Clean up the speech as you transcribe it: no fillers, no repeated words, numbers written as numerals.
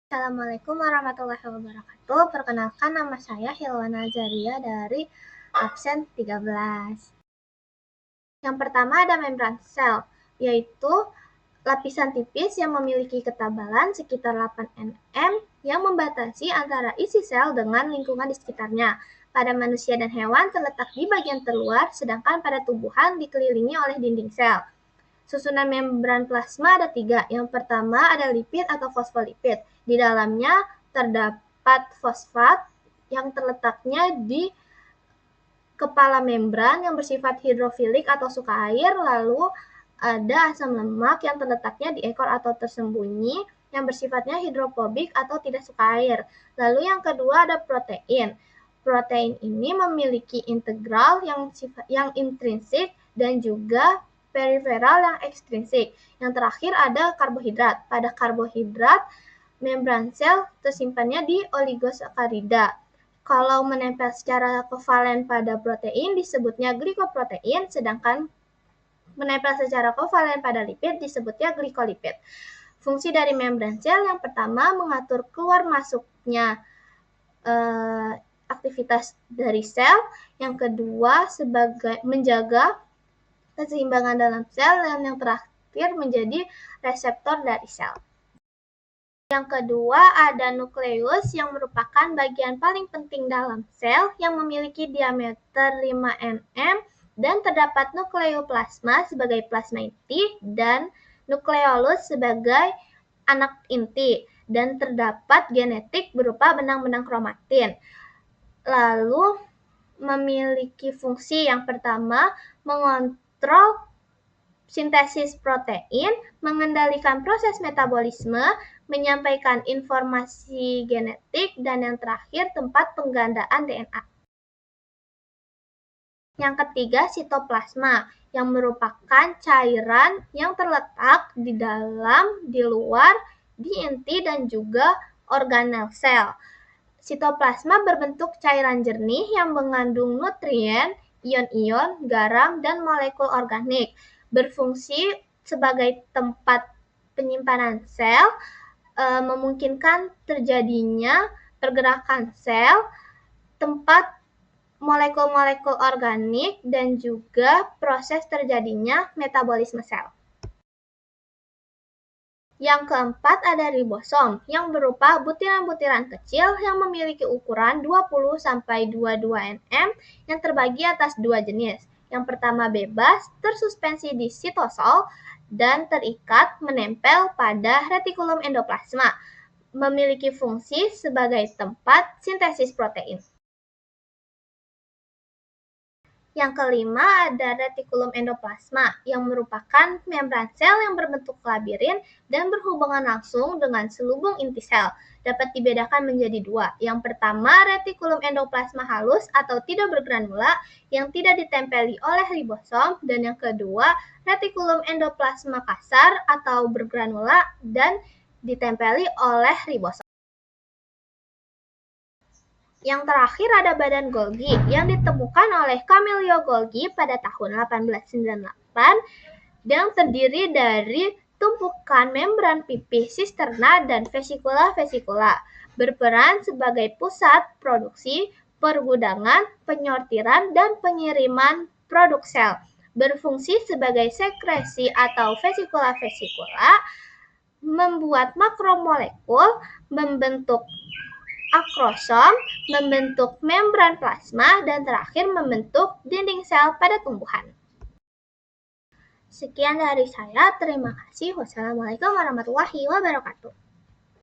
Assalamualaikum warahmatullahi wabarakatuh. Perkenalkan, nama saya Hilwana Zaria dari absen 13. Yang pertama ada membran sel, yaitu lapisan tipis yang memiliki ketebalan sekitar 8 nm yang membatasi antara isi sel dengan lingkungan di sekitarnya. Pada manusia dan hewan terletak di bagian terluar, sedangkan pada tumbuhan dikelilingi oleh dinding sel. Susunan membran plasma ada 3. Yang pertama ada lipid atau fosfolipid. Di dalamnya terdapat fosfat yang terletaknya di kepala membran yang bersifat hidrofilik atau suka air, lalu ada asam lemak yang terletaknya di ekor atau tersembunyi yang bersifatnya hidrofobik atau tidak suka air. Lalu yang kedua ada protein. Protein ini memiliki integral yang intrinsik dan juga periferal yang ekstrinsik. Yang terakhir ada karbohidrat. Pada karbohidrat, membran sel tersimpannya di oligosakarida. Kalau menempel secara kovalen pada protein disebutnya glikoprotein, sedangkan menempel secara kovalen pada lipid disebutnya glikolipid. Fungsi dari membran sel yang pertama mengatur keluar masuknya aktivitas dari sel, yang kedua sebagai menjaga keseimbangan dalam sel, dan yang terakhir menjadi reseptor dari sel. Yang kedua ada nukleus yang merupakan bagian paling penting dalam sel yang memiliki diameter 5 nm dan terdapat nukleoplasma sebagai plasma inti dan nukleolus sebagai anak inti dan terdapat genetik berupa benang-benang kromatin. Lalu memiliki fungsi yang pertama mengontrol sintesis protein, mengendalikan proses metabolisme, menyampaikan informasi genetik, dan yang terakhir tempat penggandaan DNA. Yang ketiga, sitoplasma, yang merupakan cairan yang terletak di dalam, di luar, di inti, dan juga organel sel. Sitoplasma berbentuk cairan jernih yang mengandung nutrien, ion-ion, garam, dan molekul organik. Berfungsi sebagai tempat penyimpanan sel, memungkinkan terjadinya pergerakan sel, tempat molekul-molekul organik, dan juga proses terjadinya metabolisme sel. Yang keempat ada ribosom, yang berupa butiran-butiran kecil yang memiliki ukuran 20-22 nm yang terbagi atas dua jenis. Yang pertama bebas, tersuspensi di sitosol, dan terikat menempel pada retikulum endoplasma, memiliki fungsi sebagai tempat sintesis protein. Yang kelima ada retikulum endoplasma, yang merupakan membran sel yang berbentuk labirin dan berhubungan langsung dengan selubung inti sel. Dapat dibedakan menjadi dua. Yang pertama, retikulum endoplasma halus atau tidak bergranula yang tidak ditempeli oleh ribosom, dan yang kedua, retikulum endoplasma kasar atau bergranula dan ditempeli oleh ribosom. Yang terakhir ada badan Golgi yang ditemukan oleh Camillo Golgi pada tahun 1898 dan terdiri dari tumpukan membran pipih sisterna dan vesikula-vesikula, berperan sebagai pusat produksi, pergudangan, penyortiran, dan pengiriman produk sel. Berfungsi sebagai sekresi atau vesikula-vesikula, membuat makromolekul, membentuk akrosom, membentuk membran plasma, dan terakhir membentuk dinding sel pada tumbuhan. Sekian dari saya, terima kasih. Wassalamualaikum warahmatullahi wabarakatuh.